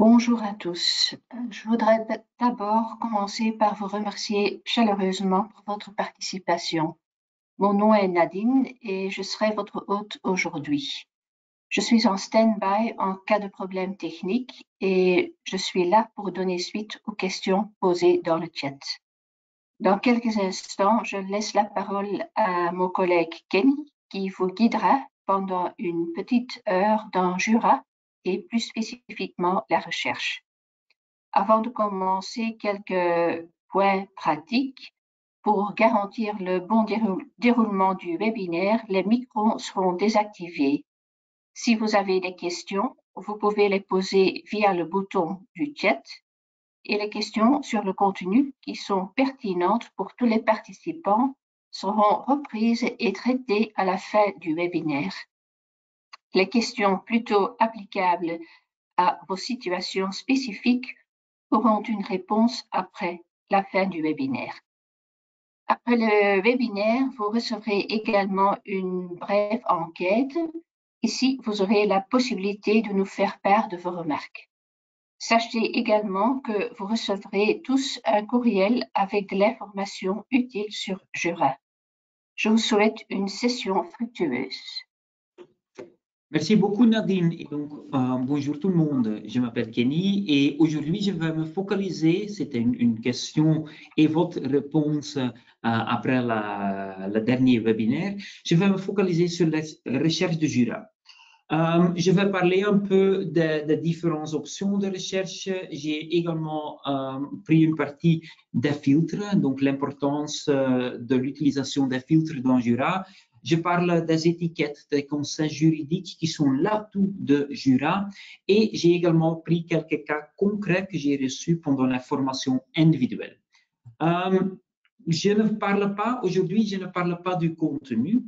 Bonjour à tous. Je voudrais d'abord commencer par vous remercier chaleureusement pour votre participation. Mon nom est Nadine et je serai votre hôte aujourd'hui. Je suis en stand-by en cas de problème technique et je suis là pour donner suite aux questions posées dans le chat. Dans quelques instants, je laisse la parole à mon collègue Kenny qui vous guidera pendant une petite heure dans Jura et plus spécifiquement la recherche. Avant de commencer, quelques points pratiques. Pour garantir le bon déroulement du webinaire, les micros seront désactivés. Si vous avez des questions, vous pouvez les poser via le bouton du chat et les questions sur le contenu qui sont pertinentes pour tous les participants seront reprises et traitées à la fin du webinaire. Les questions plutôt applicables à vos situations spécifiques auront une réponse après la fin du webinaire. Après le webinaire, vous recevrez également une brève enquête. Ici, vous aurez la possibilité de nous faire part de vos remarques. Sachez également que vous recevrez tous un courriel avec de l'information utile sur Jura. Je vous souhaite une session fructueuse. Merci beaucoup Nadine. Et donc, bonjour tout le monde, je m'appelle Kenny et aujourd'hui je vais me focaliser, c'était une question et votre réponse après le dernier webinaire, je vais me focaliser sur la recherche de Jura. Je vais parler un peu des différentes options de recherche. J'ai également pris une partie des filtres, donc l'importance de l'utilisation des filtres dans Jura. Je parle des étiquettes, des conseils juridiques qui sont l'atout de Jura et j'ai également pris quelques cas concrets que j'ai reçus pendant la formation individuelle. Je ne parle pas, aujourd'hui, je ne parle pas du contenu.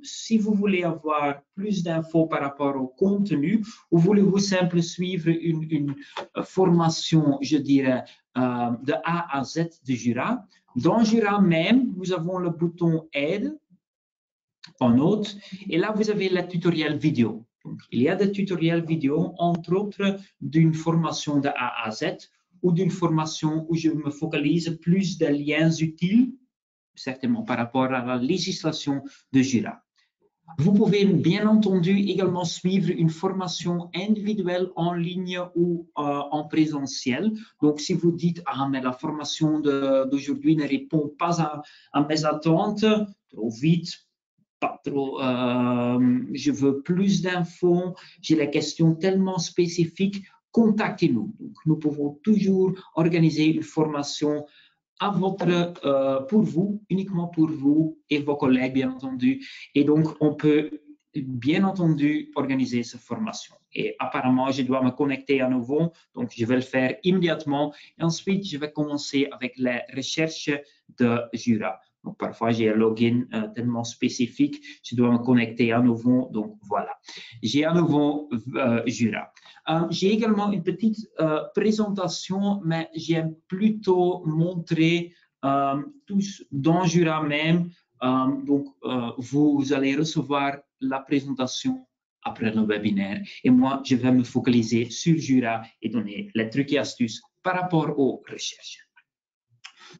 Si vous voulez avoir plus d'infos par rapport au contenu, ou voulez-vous simplement suivre une formation, je dirais, de A à Z de Jura. Dans Jura même, nous avons le bouton Aide en haut, et là, vous avez le tutoriel vidéo. Donc, il y a des tutoriels vidéo, entre autres, d'une formation de A à Z, ou d'une formation où je me focalise plus des liens utiles, certainement par rapport à la législation de Jura. Vous pouvez bien entendu également suivre une formation individuelle en ligne ou en présentiel. Donc, si vous dites « Ah, mais la formation d'aujourd'hui ne répond pas à mes attentes, trop vite, pas trop, je veux plus d'infos, j'ai des questions tellement spécifiques », contactez-nous. Nous pouvons toujours organiser une formation à pour vous, uniquement pour vous et vos collègues, bien entendu. Et donc, on peut, bien entendu, organiser cette formation. Et apparemment, je dois me connecter à nouveau, donc je vais le faire immédiatement. Et ensuite, je vais commencer avec les recherches de Jura. Donc, parfois, j'ai un login tellement spécifique, je dois me connecter à nouveau. Donc, voilà. J'ai à nouveau Jura. J'ai également une petite présentation, mais j'aime plutôt montrer tous dans Jura même. Donc, vous allez recevoir la présentation après le webinaire. Et moi, je vais me focaliser sur Jura et donner les trucs et astuces par rapport aux recherches.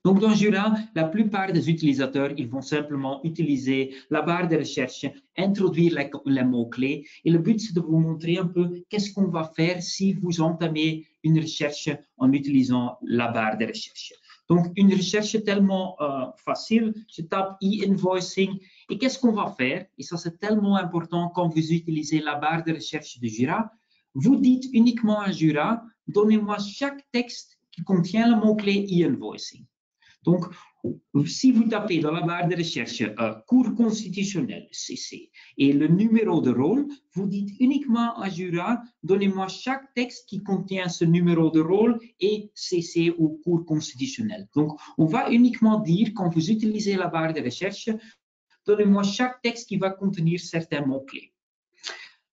Donc, dans Jura, la plupart des utilisateurs, ils vont simplement utiliser la barre de recherche, introduire les mots-clés. Et le but, c'est de vous montrer un peu qu'est-ce qu'on va faire si vous entamez une recherche en utilisant la barre de recherche. Donc, une recherche tellement facile, je tape e-invoicing. Et qu'est-ce qu'on va faire? Et ça, c'est tellement important quand vous utilisez la barre de recherche de Jura. Vous dites uniquement à Jura, donnez-moi chaque texte qui contient le mot-clé e-invoicing. Donc, si vous tapez dans la barre de recherche cours constitutionnel, CC, et le numéro de rôle, vous dites uniquement à Jura, donnez-moi chaque texte qui contient ce numéro de rôle et CC ou cours constitutionnel. Donc, on va uniquement dire, quand vous utilisez la barre de recherche, donnez-moi chaque texte qui va contenir certains mots-clés.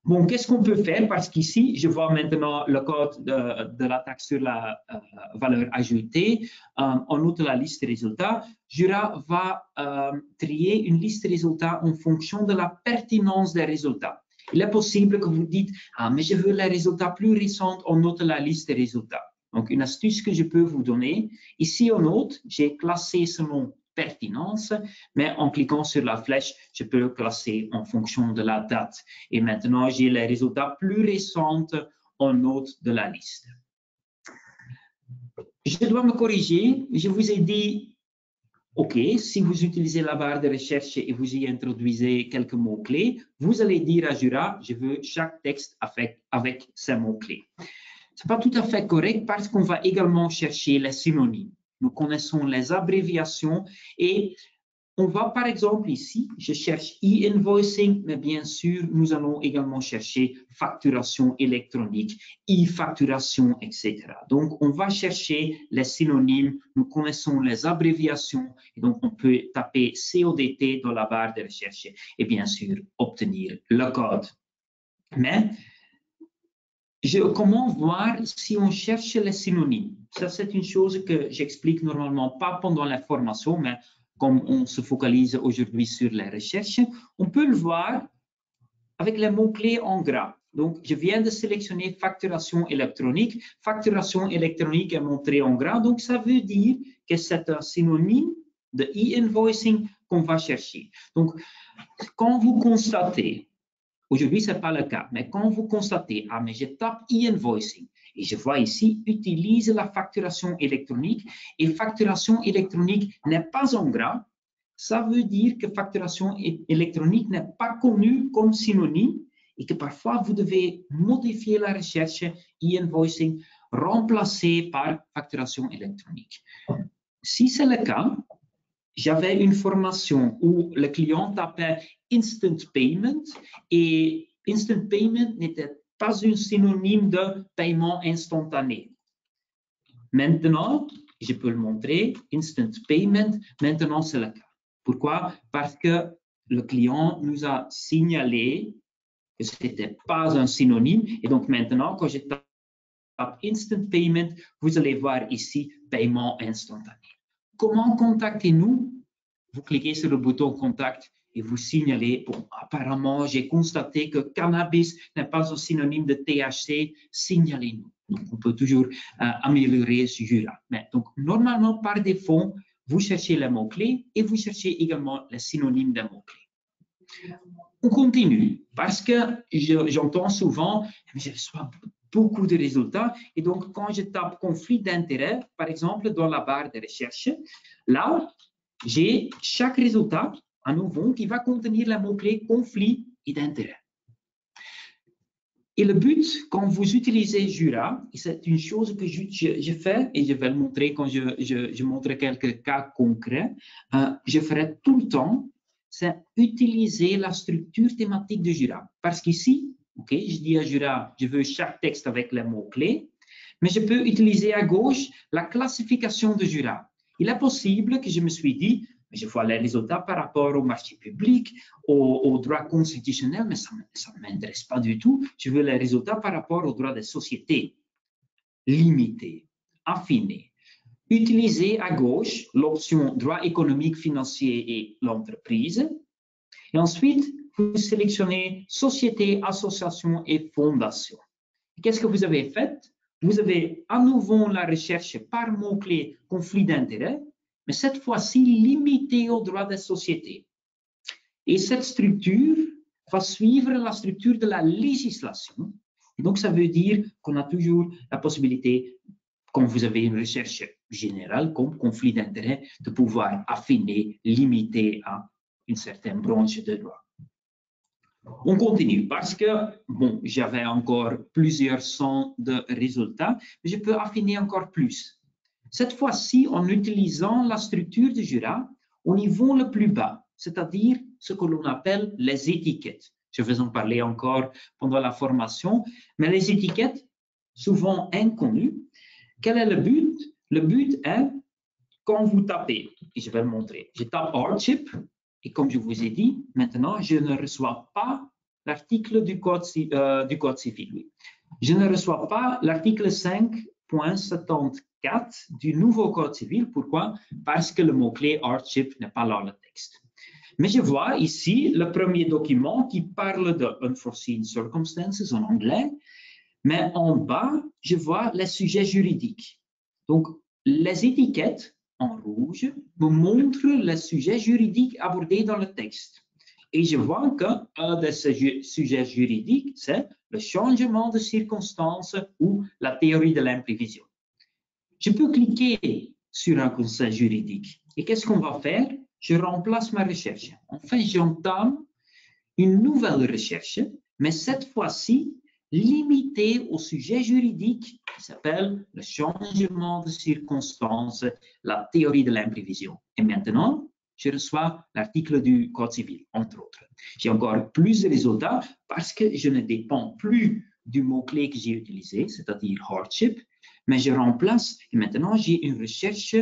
Bon, qu'est-ce qu'on peut faire? Parce qu'ici, je vois maintenant le code de l'attaque sur la valeur ajoutée. En outre la liste résultats, Jura va trier une liste résultats en fonction de la pertinence des résultats. Il est possible que vous dites, ah, mais je veux les résultats plus récents, on note la liste des résultats. Donc, une astuce que je peux vous donner, ici en note, j'ai classé selon pertinence, mais en cliquant sur la flèche, je peux classer en fonction de la date. Et maintenant, j'ai les résultats plus récents en note de la liste. Je dois me corriger, je vous ai dit, OK, si vous utilisez la barre de recherche et vous y introduisez quelques mots-clés, vous allez dire à Jura, je veux chaque texte avec ces mots-clés. Ce n'est pas tout à fait correct parce qu'on va également chercher les synonymes. Nous connaissons les abréviations et on va par exemple ici, je cherche e-invoicing, mais bien sûr, nous allons également chercher facturation électronique, e-facturation, etc. Donc, on va chercher les synonymes, nous connaissons les abréviations, et donc on peut taper CODT dans la barre de recherche et bien sûr, obtenir le code. Mais, comment voir si on cherche les synonymes? Ça, c'est une chose que j'explique normalement pas pendant la formation, mais comme on se focalise aujourd'hui sur les recherches, on peut le voir avec les mots-clés en gras. Donc, je viens de sélectionner facturation électronique. Facturation électronique est montrée en gras, donc ça veut dire que c'est un synonyme de e-invoicing qu'on va chercher. Donc, quand vous constatez, aujourd'hui, ce n'est pas le cas, mais quand vous constatez, ah, mais je tape e-invoicing, et je vois ici, utilise la facturation électronique, et facturation électronique n'est pas en gras, ça veut dire que facturation électronique n'est pas connue comme synonyme, et que parfois, vous devez modifier la recherche e-invoicing, remplacer par facturation électronique. Si c'est le cas, j'avais une formation où le client tapait Instant Payment et Instant Payment n'était pas un synonyme de paiement instantané. Maintenant, je peux le montrer, Instant Payment, maintenant c'est le cas. Pourquoi? Parce que le client nous a signalé que ce n'était pas un synonyme et donc maintenant, quand je tape Instant Payment, vous allez voir ici paiement instantané. Comment contactez-nous? Vous cliquez sur le bouton Contact et vous signalez, bon, apparemment, j'ai constaté que cannabis n'est pas un synonyme de THC, signalez-nous. Donc, on peut toujours améliorer ce Jura. Mais donc, normalement, par défaut, vous cherchez les mots-clés et vous cherchez également les synonymes des mots-clés. On continue parce que j'entends souvent, je reçois beaucoup de résultats et donc quand je tape conflit d'intérêt, par exemple, dans la barre de recherche, là, j'ai chaque résultat à nouveau qui va contenir le mot-clé conflit et d'intérêt. Et le but, quand vous utilisez Jura, et c'est une chose que je fais, et je vais le montrer quand je montre quelques cas concrets, je ferai tout le temps, c'est utiliser la structure thématique de Jura. Parce qu'ici, okay, je dis à Jura, je veux chaque texte avec les mots-clés, mais je peux utiliser à gauche la classification de Jura. Il est possible que je me suis dit, je vois les résultats par rapport au marché public, au droit constitutionnel, mais ça ne m'intéresse pas du tout. Je veux les résultats par rapport au droit des sociétés. Limiter, affiner. Utiliser à gauche l'option droit économique, financier et l'entreprise. Et ensuite, vous sélectionnez société, association et fondation. Qu'est-ce que vous avez fait? Vous avez à nouveau la recherche par mot-clé conflit d'intérêt, mais cette fois-ci limitée au droit des sociétés. Et cette structure va suivre la structure de la législation. Et donc, ça veut dire qu'on a toujours la possibilité, quand vous avez une recherche générale comme conflit d'intérêt, de pouvoir affiner, limiter à une certaine branche de droit. On continue parce que, bon, j'avais encore plusieurs cents de résultats, mais je peux affiner encore plus. Cette fois-ci, en utilisant la structure de Jura au niveau le plus bas, c'est-à-dire ce que l'on appelle les étiquettes. Je vais en parler encore pendant la formation, mais les étiquettes, souvent inconnues, quel est le but? Le but est, quand vous tapez, et je vais le montrer, je tape hardship, et comme je vous ai dit, maintenant, je ne reçois pas l'article du code civil. Oui. Je ne reçois pas l'article 5.74 du nouveau code civil. Pourquoi? Parce que le mot-clé hardship n'est pas dans le texte. Mais je vois ici le premier document qui parle de unforeseen circumstances en anglais, mais en bas, je vois les sujets juridiques. Donc, les étiquettes en rouge me montrent les sujets juridiques abordés dans le texte. Et je vois qu'un de ces sujets juridiques, c'est le changement de circonstances ou la théorie de l'imprévision. Je peux cliquer sur un conseil juridique. Et qu'est-ce qu'on va faire? Je remplace ma recherche. Enfin, j'entame une nouvelle recherche, mais cette fois-ci limitée au sujet juridique qui s'appelle le changement de circonstances, la théorie de l'imprévision. Et maintenant, je reçois l'article du Code civil, entre autres. J'ai encore plus de résultats parce que je ne dépends plus du mot-clé que j'ai utilisé, c'est-à-dire hardship, mais je remplace et maintenant j'ai une recherche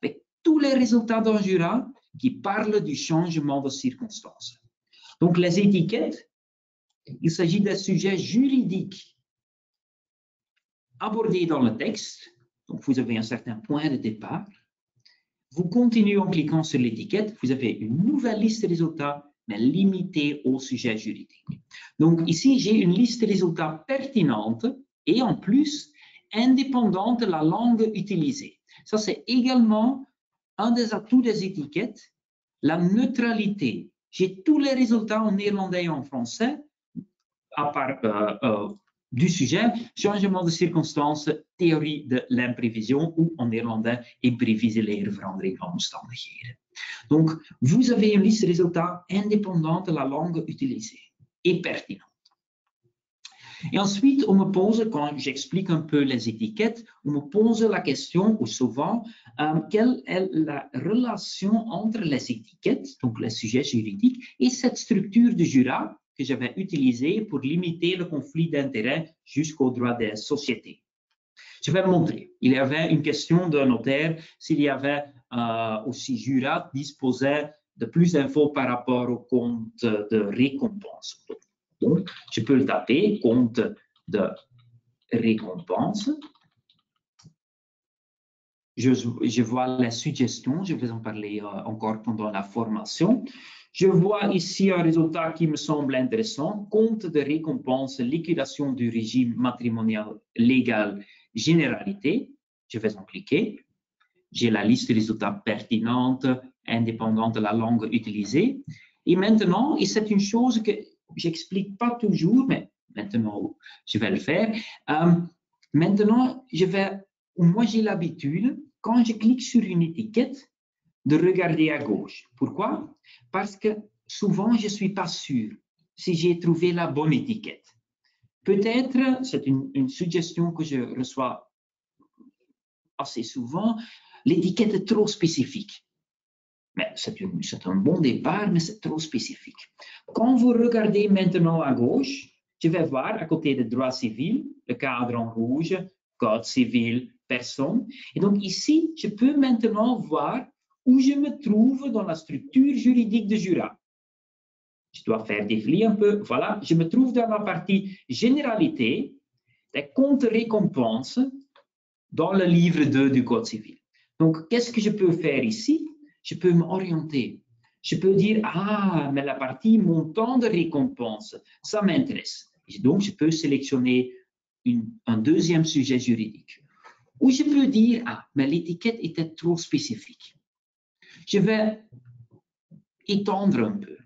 avec tous les résultats d'un jura qui parlent du changement de circonstances. Donc, les étiquettes, il s'agit d'un sujet juridique abordé dans le texte. Donc, vous avez un certain point de départ. Vous continuez en cliquant sur l'étiquette. Vous avez une nouvelle liste de résultats, mais limitée au sujet juridique. Donc, ici, j'ai une liste de résultats pertinente et en plus, indépendante de la langue utilisée. Ça, c'est également un des atouts des étiquettes, la neutralité. J'ai tous les résultats en néerlandais et en français, à part du sujet, changement de circonstances, théorie de l'imprévision, ou en néerlandais, imprevisibele verandering van omstandigheden. Donc, vous avez une liste de résultats indépendante de la langue utilisée et pertinente. Et ensuite, on me pose, quand j'explique un peu les étiquettes, on me pose la question, ou souvent, quelle est la relation entre les étiquettes, donc les sujets juridiques, et cette structure de jura que j'avais utilisée pour limiter le conflit d'intérêts jusqu'au droit des sociétés. Je vais montrer. Il y avait une question d'un notaire s'il y avait aussi jura disposait de plus d'infos par rapport au compte de récompense. Donc, je peux le taper, compte de récompense. Je vois les suggestions, je vais en parler encore pendant la formation. Je vois ici un résultat qui me semble intéressant, compte de récompense, liquidation du régime matrimonial légal, généralité. Je vais en cliquer. J'ai la liste de résultats pertinente, indépendante de la langue utilisée. Et maintenant, et c'est une chose que j'explique pas toujours, mais maintenant, je vais le faire. Maintenant, moi, j'ai l'habitude, quand je clique sur une étiquette, de regarder à gauche. Pourquoi? Parce que souvent, je ne suis pas sûr si j'ai trouvé la bonne étiquette. Peut-être, c'est une suggestion que je reçois assez souvent, l'étiquette est trop spécifique. Mais c'est un bon départ, mais c'est trop spécifique. Quand vous regardez maintenant à gauche, je vais voir à côté de droit civil, le cadre en rouge, code civil, personne. Et donc ici, je peux maintenant voir où je me trouve dans la structure juridique de jura. Je dois faire défiler un peu. Voilà, je me trouve dans la partie généralité des comptes récompenses dans le livre 2 du Code civil. Donc, qu'est-ce que je peux faire ici? Je peux m'orienter. Je peux dire, ah, mais la partie montant de récompense, ça m'intéresse. Donc, je peux sélectionner un deuxième sujet juridique. Ou je peux dire, ah, mais l'étiquette était trop spécifique. Je vais étendre un peu.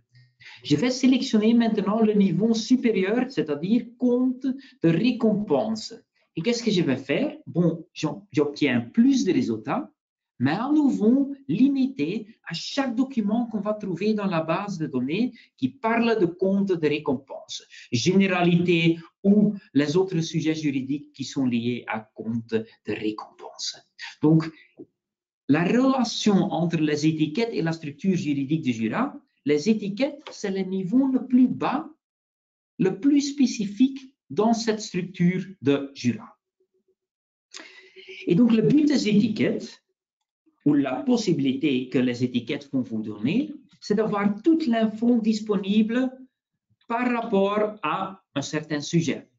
Je vais sélectionner maintenant le niveau supérieur, c'est-à-dire compte de récompense. Et qu'est-ce que je vais faire? Bon, j'obtiens plus de résultats, mais à nouveau limité à chaque document qu'on va trouver dans la base de données qui parle de compte de récompense, généralité ou les autres sujets juridiques qui sont liés à compte de récompense. Donc, la relation entre les étiquettes et la structure juridique du jura, les étiquettes, c'est le niveau le plus bas, le plus spécifique dans cette structure de jura. Et donc, le but des étiquettes, ou la possibilité que les étiquettes vont vous donner, c'est d'avoir toute l'info disponible par rapport à un certain sujet.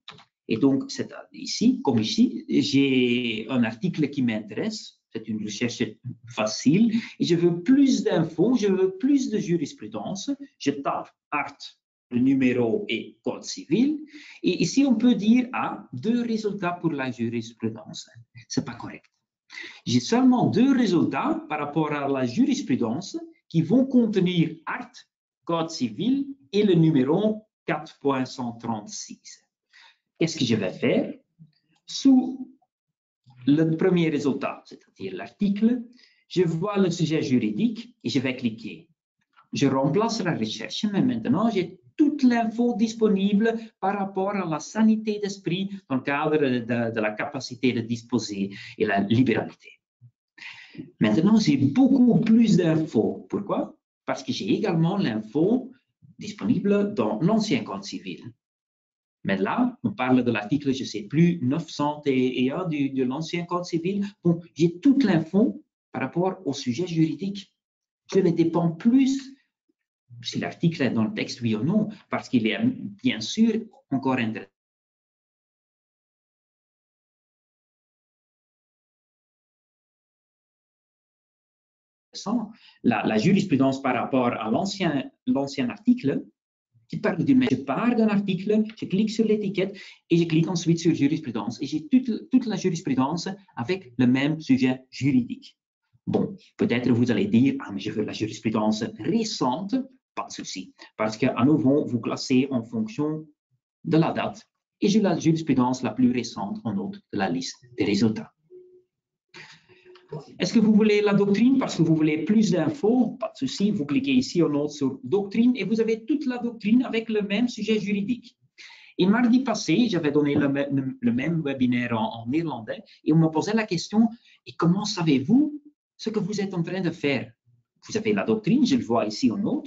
Et donc, ici, comme ici, j'ai un article qui m'intéresse, c'est une recherche facile, et je veux plus d'infos, je veux plus de jurisprudence. Je tape art, le numéro et code civil, et ici on peut dire, ah, 2 résultats pour la jurisprudence. C'est pas correct. J'ai seulement 2 résultats par rapport à la jurisprudence qui vont contenir art, code civil et le numéro 4.136. Qu'est-ce que je vais faire? Sous le premier résultat, c'est-à-dire l'article, je vois le sujet juridique et je vais cliquer. Je remplace la recherche, mais maintenant j'ai toute l'info disponible par rapport à la sanité d'esprit dans le cadre de la capacité de disposer et la libéralité. Maintenant, j'ai beaucoup plus d'infos. Pourquoi? Parce que j'ai également l'info disponible dans l'ancien code civil. Mais là, on parle de l'article, je ne sais plus, 901 de l'ancien code civil. Bon, j'ai toute l'info par rapport au sujet juridique. Je ne dépends plus si l'article est dans le texte, oui ou non, parce qu'il est bien sûr encore intéressant. La jurisprudence par rapport à l'ancien article, qui parle je pars d'un article, je clique sur l'étiquette et je clique ensuite sur jurisprudence. Et j'ai toute la jurisprudence avec le même sujet juridique. Bon, peut-être vous allez dire, ah, mais je veux la jurisprudence récente, pas de souci, parce qu'à nouveau, vous classez en fonction de la date et j'ai la jurisprudence la plus récente en haut de la liste des résultats. Est-ce que vous voulez la doctrine parce que vous voulez plus d'infos? Pas de souci, vous cliquez ici en haut sur doctrine et vous avez toute la doctrine avec le même sujet juridique. Et mardi passé, j'avais donné le même webinaire en néerlandais et on me posait la question, et comment savez-vous ce que vous êtes en train de faire? Vous avez la doctrine, je le vois ici en haut,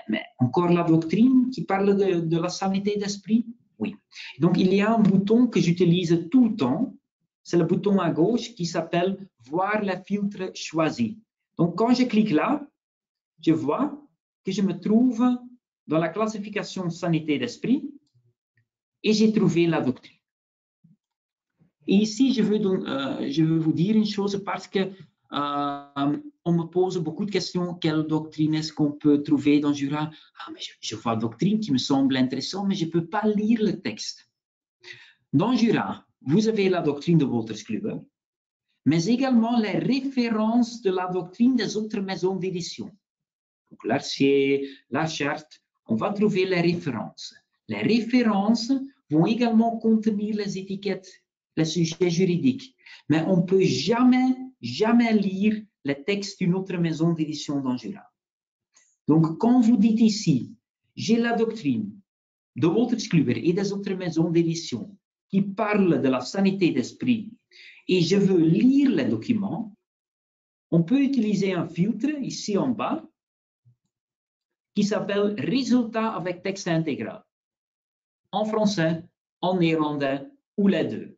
mais encore la doctrine qui parle de la sanité d'esprit? Oui. Donc, il y a un bouton que j'utilise tout le temps. C'est le bouton à gauche qui s'appelle « Voir les filtres choisis ». Donc, quand je clique là, je vois que je me trouve dans la classification sanité d'esprit et j'ai trouvé la doctrine. Et ici, je veux vous dire une chose parce que on me pose beaucoup de questions. Quelle doctrine est-ce qu'on peut trouver dans Jura? Ah, mais je vois une doctrine qui me semble intéressante, mais je ne peux pas lire le texte. Dans Jura, vous avez la doctrine de Wolters-Kluwer, mais également les références de la doctrine des autres maisons d'édition. Donc, l'Arcier, la Charte, on va trouver les références. Les références vont également contenir les étiquettes, les sujets juridiques, mais on ne peut jamais lire les textes d'une autre maison d'édition dans Jura. Donc, quand vous dites ici, j'ai la doctrine de Wolters-Kluwer et des autres maisons d'édition qui parlent de la sanité d'esprit et je veux lire les documents, on peut utiliser un filtre ici en bas qui s'appelle « Résultats avec texte intégral » en français, en néerlandais ou les deux.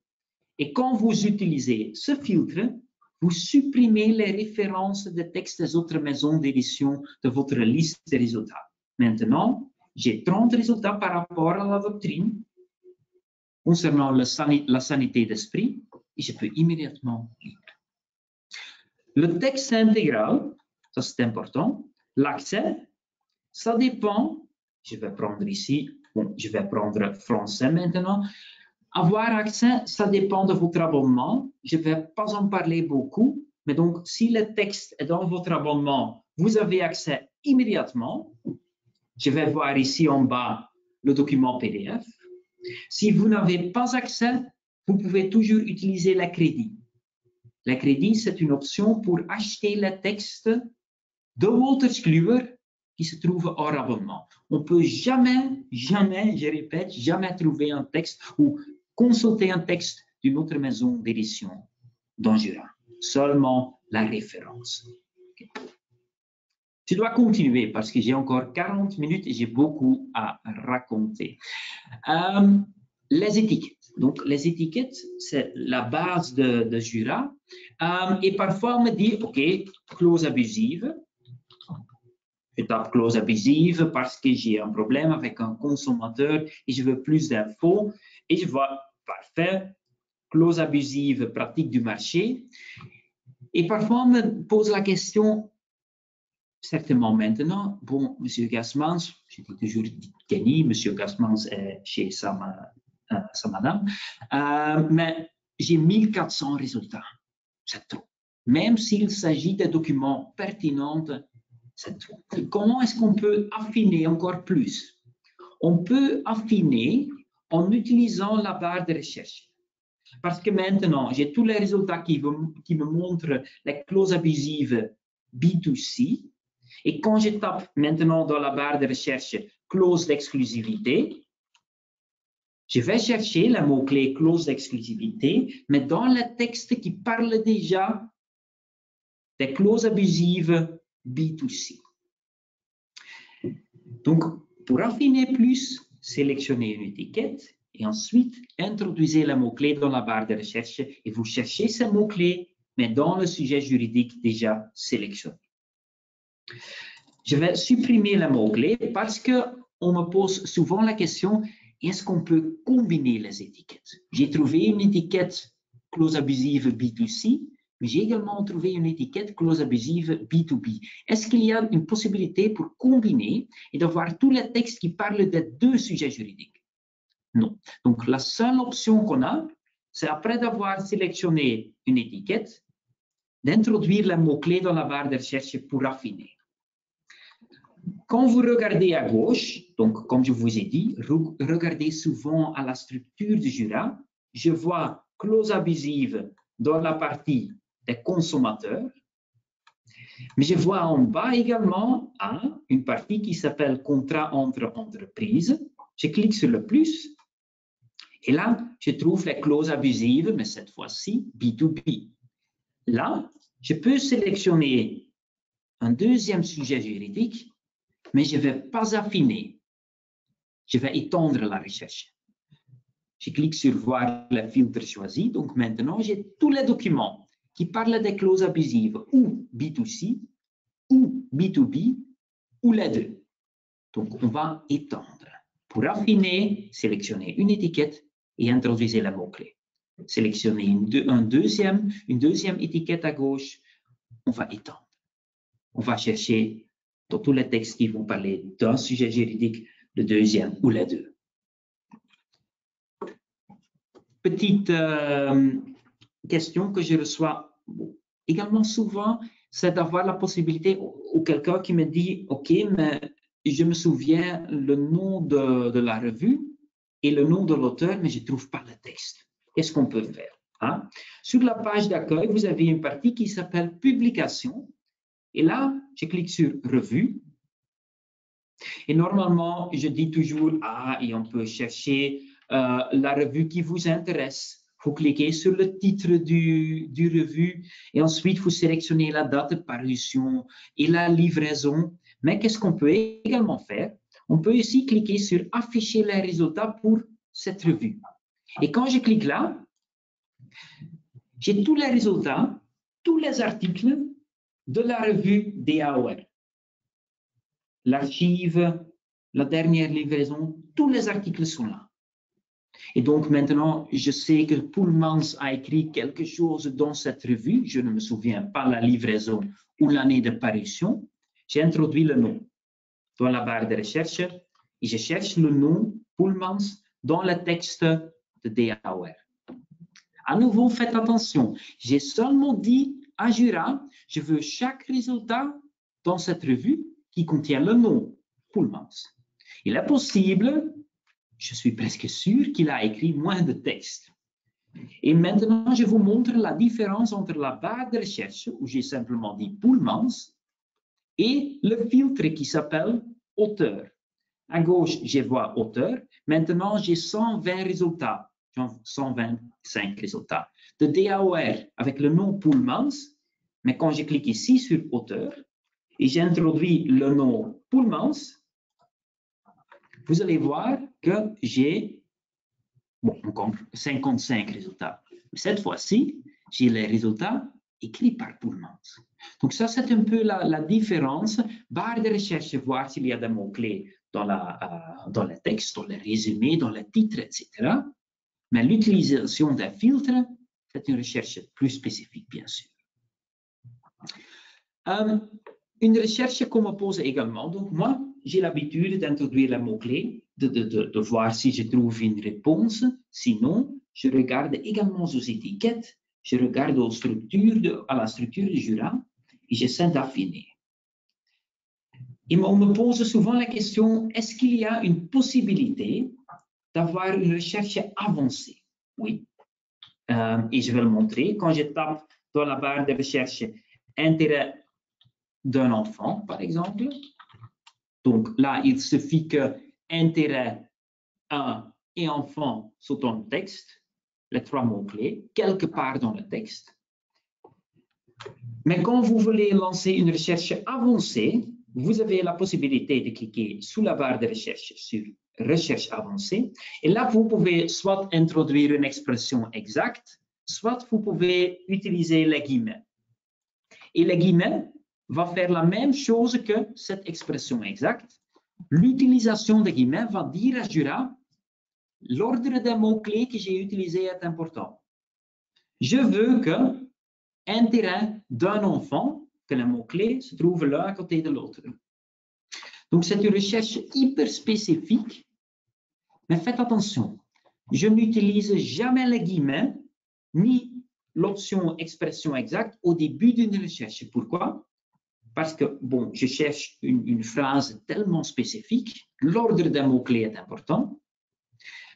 Et quand vous utilisez ce filtre, vous supprimez les références de textes des autres maisons d'édition de votre liste de résultats. Maintenant, j'ai 30 résultats par rapport à la doctrine concernant la sanité d'esprit et je peux immédiatement lire. Le texte intégral, ça c'est important, l'accès, ça dépend, je vais prendre ici, bon, je vais prendre français maintenant. Avoir accès, ça dépend de votre abonnement. Je ne vais pas en parler beaucoup, mais donc si le texte est dans votre abonnement, vous avez accès immédiatement. Je vais voir ici en bas le document PDF. Si vous n'avez pas accès, vous pouvez toujours utiliser les crédits. Les crédits, c'est une option pour acheter les textes de Wolters-Kluwer qui se trouve hors abonnement. On ne peut jamais, je répète, jamais trouver un texte ou consulter un texte d'une autre maison d'édition dans Jura. Seulement la référence. Okay. Je dois continuer parce que j'ai encore 40 minutes et j'ai beaucoup à raconter. Les étiquettes. Donc, les étiquettes, c'est la base de Jura. Et parfois, on me dit, OK, clause abusive. Je tape clause abusive parce que j'ai un problème avec un consommateur et je veux plus d'infos. Et je vois, parfait, clause abusive, pratique du marché. Et parfois, on me pose la question, certainement maintenant, bon, Monsieur Gasmans, je dis toujours Kenny, Monsieur Gasmans est chez sa madame, mais j'ai 1400 résultats, c'est trop. Même s'il s'agit de documents pertinents, c'est trop. Comment est-ce qu'on peut affiner encore plus? On peut affiner en utilisant la barre de recherche. Parce que maintenant, j'ai tous les résultats qui me montrent les clauses abusives B2C. Et quand je tape maintenant dans la barre de recherche clause d'exclusivité, je vais chercher le mot-clé clause d'exclusivité, mais dans le texte qui parle déjà des clauses abusives B2C. Donc, pour affiner plus, sélectionnez une étiquette et ensuite introduisez le mot-clé dans la barre de recherche et vous cherchez ce mot-clé, mais dans le sujet juridique déjà sélectionné. Je vais supprimer le mot-clé parce qu'on me pose souvent la question, est-ce qu'on peut combiner les étiquettes? J'ai trouvé une étiquette clause abusive B2C, mais j'ai également trouvé une étiquette clause abusive B2B. Est-ce qu'il y a une possibilité pour combiner et d'avoir tous les textes qui parlent des deux sujets juridiques? Non. Donc, la seule option qu'on a, c'est après d'avoir sélectionné une étiquette, d'introduire le mot-clé dans la barre de recherche pour affiner. Quand vous regardez à gauche, donc comme je vous ai dit, regardez souvent à la structure du Jura, je vois clause abusive dans la partie des consommateurs, mais je vois en bas également une partie qui s'appelle contrat entre entreprises. Je clique sur le plus et là, je trouve les clauses abusives, mais cette fois-ci B2B. Là, je peux sélectionner un deuxième sujet juridique, mais je ne vais pas affiner. Je vais étendre la recherche. Je clique sur voir le filtre choisi. Donc maintenant, j'ai tous les documents qui parlent des clauses abusives ou B2C ou B2B ou les deux. Donc on va étendre. Pour affiner, sélectionnez une étiquette et introduisez le mot-clé. Sélectionnez une deuxième étiquette à gauche. On va étendre. On va chercher dans tous les textes qui vont parler d'un sujet juridique, le deuxième ou les deux. Petite question que je reçois également souvent, c'est d'avoir la possibilité ou quelqu'un qui me dit « Ok, mais je me souviens le nom de la revue et le nom de l'auteur, mais je ne trouve pas le texte. Qu'est-ce qu'on peut faire hein? Sur la page d'accueil, vous avez une partie qui s'appelle « Publication ». Et là, je clique sur « Revue ». Et normalement, je dis toujours « et on peut chercher la revue qui vous intéresse ». Vous cliquez sur le titre du revue et ensuite vous sélectionnez la date de parution et la livraison. Mais qu'est-ce qu'on peut également faire? On peut aussi cliquer sur « Afficher les résultats pour cette revue ». Et quand je clique là, j'ai tous les résultats, tous les articles de la revue DAOR. L'archive, la dernière livraison, tous les articles sont là. Et donc maintenant, je sais que Poelmans a écrit quelque chose dans cette revue, je ne me souviens pas la livraison ou l'année de parution, j'ai introduit le nom dans la barre de recherche et je cherche le nom Poelmans dans le texte de DAOR. À nouveau, faites attention, j'ai seulement dit à Jura, je veux chaque résultat dans cette revue qui contient le nom Poelmans. Il est possible, je suis presque sûr qu'il a écrit moins de texte. Et maintenant, je vous montre la différence entre la barre de recherche, où j'ai simplement dit Poelmans, et le filtre qui s'appelle auteur. À gauche, je vois auteur. Maintenant, j'ai 120 résultats, 125 résultats de DAOR avec le nom Poelmans. Mais quand je clique ici sur auteur et j'introduis le nom Poelmans, vous allez voir que j'ai encore 55 résultats. Cette fois-ci, j'ai les résultats écrits par Poelmans. Donc ça, c'est un peu la différence. Barre de recherche, voir s'il y a des mots-clés dans le texte, dans le résumé, dans le titre, etc. Mais l'utilisation d'un filtre, c'est une recherche plus spécifique, bien sûr. Une recherche qu'on me pose également. Donc, moi, j'ai l'habitude d'introduire les mots-clés, de voir si je trouve une réponse. Sinon, je regarde également aux étiquettes, je regarde à la structure du Jura et j'essaie d'affiner. Et on me pose souvent la question, est-ce qu'il y a une possibilité d'avoir une recherche avancée? Oui. Et je vais le montrer. Quand je tape dans la barre de recherche intérêt d'un enfant, par exemple, donc là, il suffit que intérêt 1 et enfant sont dans le texte, les 3 mots-clés, quelque part dans le texte. Mais quand vous voulez lancer une recherche avancée, vous avez la possibilité de cliquer sous la barre de recherche sur recherche avancée. Et là, vous pouvez soit introduire une expression exacte, soit vous pouvez utiliser les guillemets. Et les guillemets vont faire la même chose que cette expression exacte. L'utilisation des guillemets va dire à Jura, l'ordre des mots-clés que j'ai utilisés est important. Je veux que intérêt d'un enfant, que les mots-clés se trouvent l'un à côté de l'autre. Donc, c'est une recherche hyper spécifique, mais faites attention. Je n'utilise jamais les guillemets, ni l'option expression exacte au début d'une recherche. Pourquoi? Parce que, bon, je cherche une phrase tellement spécifique, l'ordre des mots-clés est important,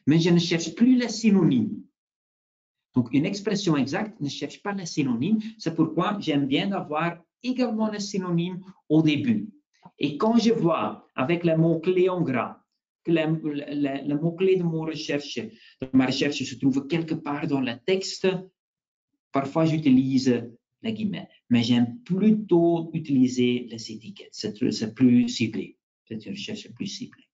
mais je ne cherche plus les synonymes. Donc, une expression exacte ne cherche pas les synonymes. C'est pourquoi j'aime bien avoir également les synonymes au début. Et quand je vois avec les mots-clés en gras que les mots-clés de ma recherche se trouvent quelque part dans le texte, parfois j'utilise les guillemets. Mais j'aime plutôt utiliser les étiquettes. C'est plus ciblé. C'est une recherche plus ciblée.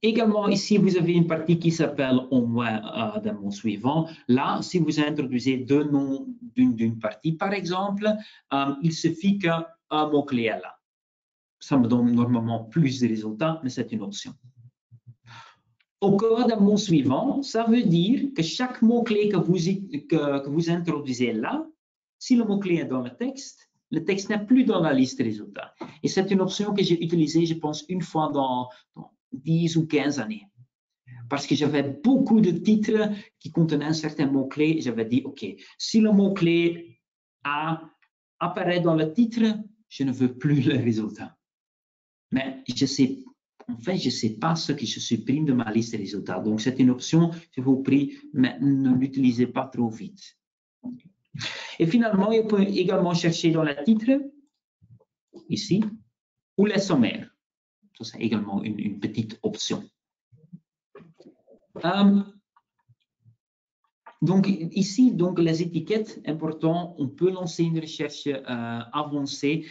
Également, ici, vous avez une partie qui s'appelle au moins d'un mot suivant. Là, si vous introduisez 2 noms d'une partie, par exemple, il suffit qu'un mot-clé est là. Ça me donne normalement plus de résultats, mais c'est une option. Au cas d'un mot suivant, ça veut dire que chaque mot-clé que vous introduisez là, si le mot-clé est dans le texte n'est plus dans la liste des résultats. Et c'est une option que j'ai utilisée, je pense, une fois dans 10 ou 15 années. Parce que j'avais beaucoup de titres qui contenaient un certain mot-clé et j'avais dit, OK, si le mot-clé A apparaît dans le titre, je ne veux plus le résultat. Mais je sais pas ce que je supprime de ma liste de résultats. Donc, c'est une option, je vous prie, mais ne l'utilisez pas trop vite. Et finalement, on peut également chercher dans le titre, ici, ou les sommaires. Ça, c'est également une petite option. Donc, ici, les étiquettes, important, on peut lancer une recherche avancée.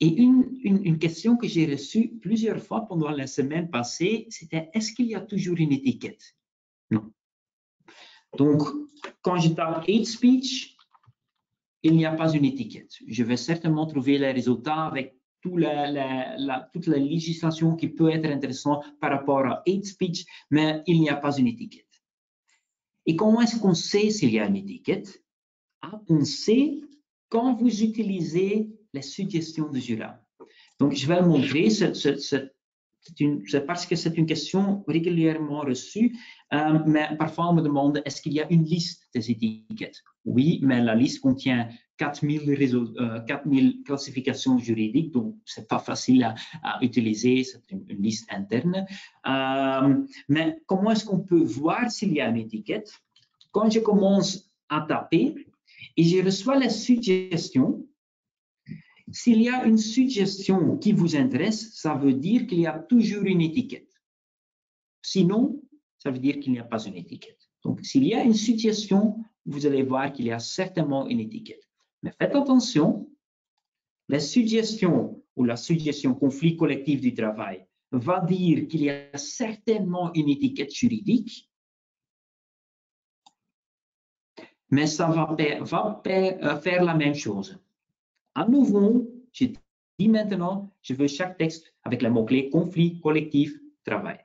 Et une question que j'ai reçue plusieurs fois pendant la semaine passée, c'était est-ce qu'il y a toujours une étiquette? Non. Donc, quand je tape hate speech, il n'y a pas une étiquette. Je vais certainement trouver les résultats avec toute la législation qui peut être intéressante par rapport à hate speech, mais il n'y a pas une étiquette. Et comment est-ce qu'on sait s'il y a une étiquette? On sait quand vous utilisez les suggestions de Jura. Donc, je vais le montrer. C'est parce que c'est une question régulièrement reçue, mais parfois on me demande est-ce qu'il y a une liste des étiquettes? Oui, mais la liste contient 4000 classifications juridiques, donc c'est pas facile à utiliser, c'est une liste interne. Mais comment est-ce qu'on peut voir s'il y a une étiquette? Quand je commence à taper et je reçois les suggestions, s'il y a une suggestion qui vous intéresse, ça veut dire qu'il y a toujours une étiquette. Sinon, ça veut dire qu'il n'y a pas une étiquette. Donc, s'il y a une suggestion, vous allez voir qu'il y a certainement une étiquette. Mais faites attention, la suggestion ou la suggestion conflit collectif du travail va dire qu'il y a certainement une étiquette juridique, mais ça va faire la même chose. À nouveau, je dis maintenant, je veux chaque texte avec le mot-clé conflit, collectif, travail.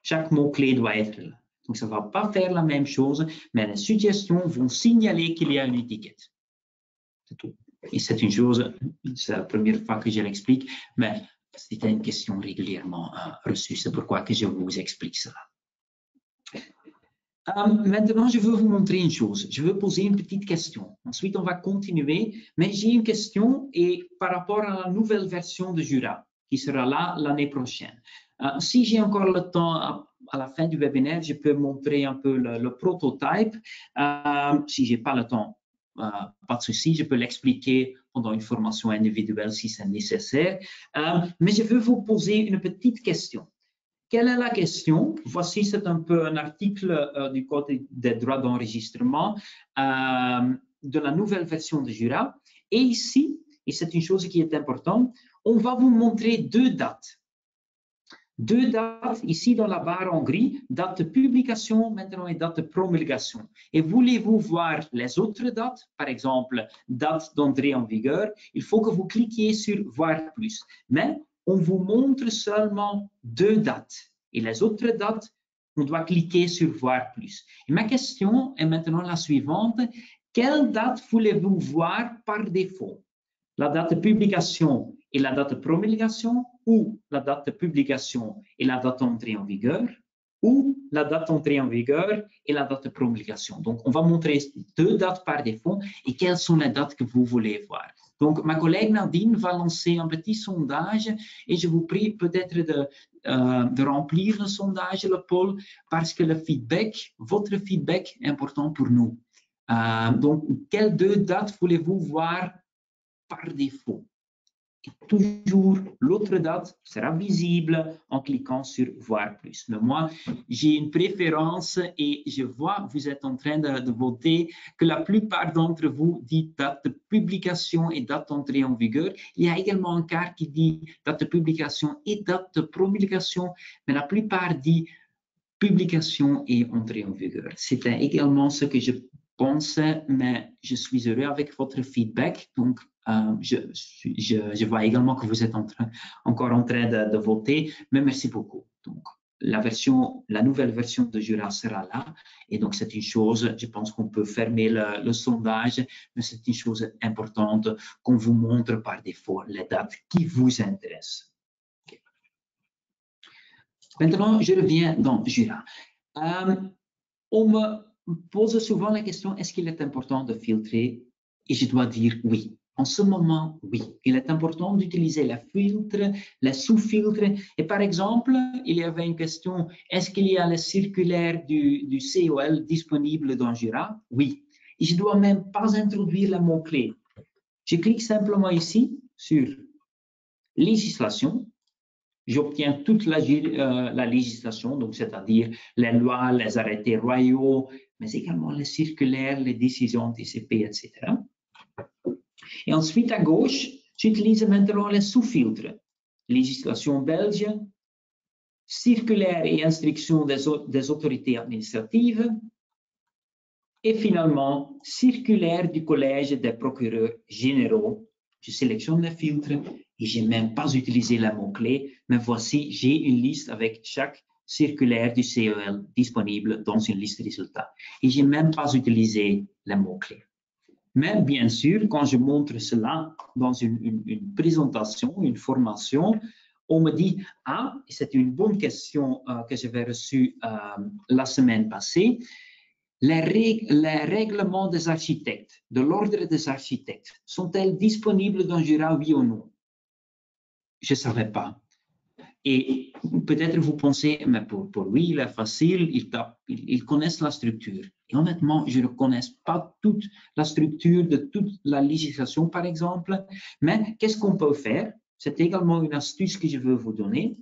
Chaque mot-clé doit être là. Donc, ça ne va pas faire la même chose, mais les suggestions vont signaler qu'il y a une étiquette. C'est tout. Et c'est une chose, c'est la première fois que je l'explique, mais c'était une question régulièrement reçue. C'est pourquoi que je vous explique cela. Maintenant, je veux vous montrer une chose. Je veux poser une petite question. Ensuite, on va continuer. Mais j'ai une question et par rapport à la nouvelle version de Jura, qui sera là l'année prochaine. Si j'ai encore le temps à la fin du webinaire, je peux montrer un peu le prototype. Si j'ai pas le temps, pas de souci, je peux l'expliquer pendant une formation individuelle si c'est nécessaire. Mais je veux vous poser une petite question. Quelle est la question? Voici, c'est un peu un article du Code des droits d'enregistrement de la nouvelle version de Jura. Et ici, et c'est une chose qui est importante, on va vous montrer deux dates. Deux dates ici dans la barre en gris, date de publication maintenant et date de promulgation. Et voulez-vous voir les autres dates, par exemple, date d'entrée en vigueur, il faut que vous cliquiez sur voir plus. Mais on vous montre seulement deux dates. Et les autres dates, on doit cliquer sur voir plus. Et ma question est maintenant la suivante. Quelle date voulez-vous voir par défaut? La date de publication et la date de promulgation, ou la date de publication et la date d'entrée en vigueur, ou la date d'entrée en vigueur et la date de promulgation. Donc, on va montrer deux dates par défaut et quelles sont les dates que vous voulez voir. Donc, ma collègue Nadine va lancer un petit sondage et je vous prie peut-être de remplir le sondage, le poll, parce que le feedback, votre feedback est important pour nous. Donc, quelles deux dates voulez-vous voir par défaut? Et toujours, l'autre date sera visible en cliquant sur voir plus. Mais moi, j'ai une préférence et je vois, vous êtes en train de voter, que la plupart d'entre vous dit date de publication et date d'entrée en vigueur. Il y a également un quart qui dit date de publication et date de promulgation, mais la plupart dit publication et entrée en vigueur. C'était également ce que je pensais, mais je suis heureux avec votre feedback. Donc, je vois également que vous êtes encore en train de voter, mais merci beaucoup. Donc, la nouvelle version de Jura sera là. Et donc, c'est une chose, je pense qu'on peut fermer le sondage, mais c'est une chose importante qu'on vous montre par défaut les dates qui vous intéressent. Okay. Maintenant, je reviens dans Jura. On me pose souvent la question, est-ce qu'il est important de filtrer? Et je dois dire oui. En ce moment, oui. Il est important d'utiliser les filtres, les sous-filtres. Et par exemple, il y avait une question, est-ce qu'il y a les circulaires du COL disponibles dans Jura? Oui. Et je ne dois même pas introduire le mot-clé. Je clique simplement ici sur législation. J'obtiens toute la législation, donc c'est-à-dire les lois, les arrêtés royaux, mais également les circulaires, les décisions TCP, etc. Et ensuite, à gauche, j'utilise maintenant les sous-filtres. Législation belge, circulaire et instructions des autorités administratives, et finalement, circulaire du collège des procureurs généraux. Je sélectionne les filtres et je n'ai même pas utilisé le mot-clé, mais voici, j'ai une liste avec chaque circulaire du COL disponible dans une liste de résultats. Et je n'ai même pas utilisé le mot-clé. Mais bien sûr, quand je montre cela dans une présentation, une formation, on me dit, ah, c'est une bonne question que j'avais reçue la semaine passée, les règlements des architectes, de l'ordre des architectes, sont-elles disponibles dans Jura, oui ou non? Je ne savais pas. Et peut-être vous pensez, mais pour lui, il est facile, il connaît la structure. Et honnêtement, je ne connais pas toute la structure de toute la législation, par exemple. Mais qu'est-ce qu'on peut faire? C'est également une astuce que je veux vous donner.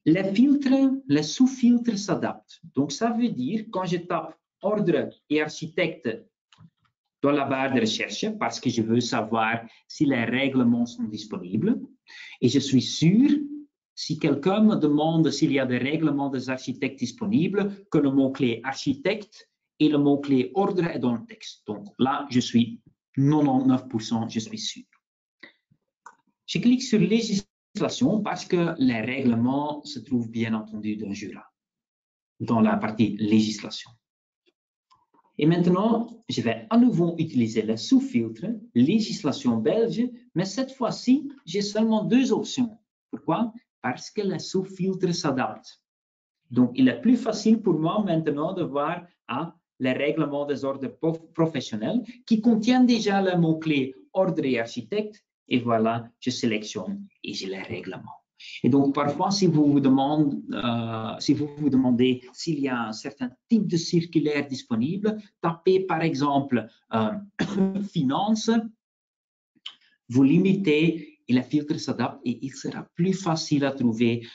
Les filtres, les sous-filtres s'adaptent. Donc, ça veut dire, quand je tape ordre et architecte dans la barre de recherche, parce que je veux savoir si les règlements sont disponibles, et je suis sûr, si quelqu'un me demande s'il y a des règlements des architectes disponibles, que le mot-clé architecte et le mot-clé ordre est dans le texte. Donc là, je suis 99%, je suis sûr. Je clique sur législation parce que les règlements se trouvent bien entendu dans Jura, dans la partie législation. Et maintenant, je vais à nouveau utiliser le sous-filtre, législation belge, mais cette fois-ci, j'ai seulement 2 options. Pourquoi? Parce que le sous-filtre s'adapte. Donc, il est plus facile pour moi maintenant de voir les règlements des ordres professionnels qui contiennent déjà le mot-clé ordre et architecte. Et voilà, je sélectionne et j'ai les règlements. Et donc, parfois, si vous vous demandez s'il y a un certain type de circulaire disponible, tapez par exemple finance, vous limitez et le filtre s'adapte et il sera plus facile à trouver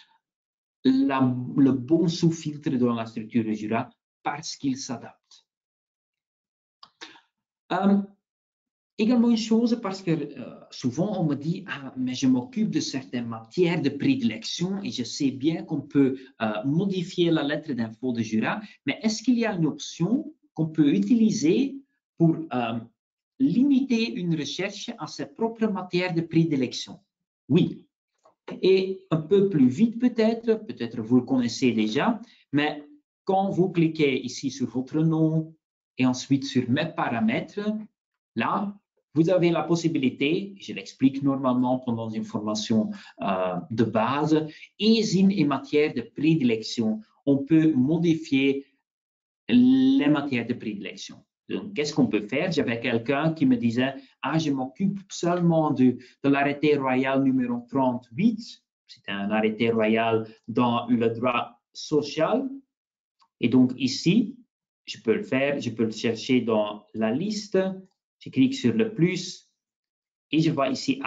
le bon sous-filtre dans la structure de Jura parce qu'il s'adapte. Également une chose, parce que souvent on me dit « Ah, mais je m'occupe de certaines matières de prédilection et je sais bien qu'on peut modifier la lettre d'info de Jura, mais est-ce qu'il y a une option qu'on peut utiliser pour limiter une recherche à ses propres matières de prédilection ?» Oui. Et un peu plus vite peut-être vous le connaissez déjà, mais quand vous cliquez ici sur votre nom et ensuite sur mes paramètres, là, vous avez la possibilité, je l'explique normalement pendant une formation de base, et matières de prédilection, on peut modifier les matières de prédilection. Donc, qu'est-ce qu'on peut faire? J'avais quelqu'un qui me disait « Ah, je m'occupe seulement de l'arrêté royal numéro 38. » C'est un arrêté royal dans le droit social. Et donc, ici, je peux le faire, je peux le chercher dans la liste. Je clique sur le plus et je vois ici,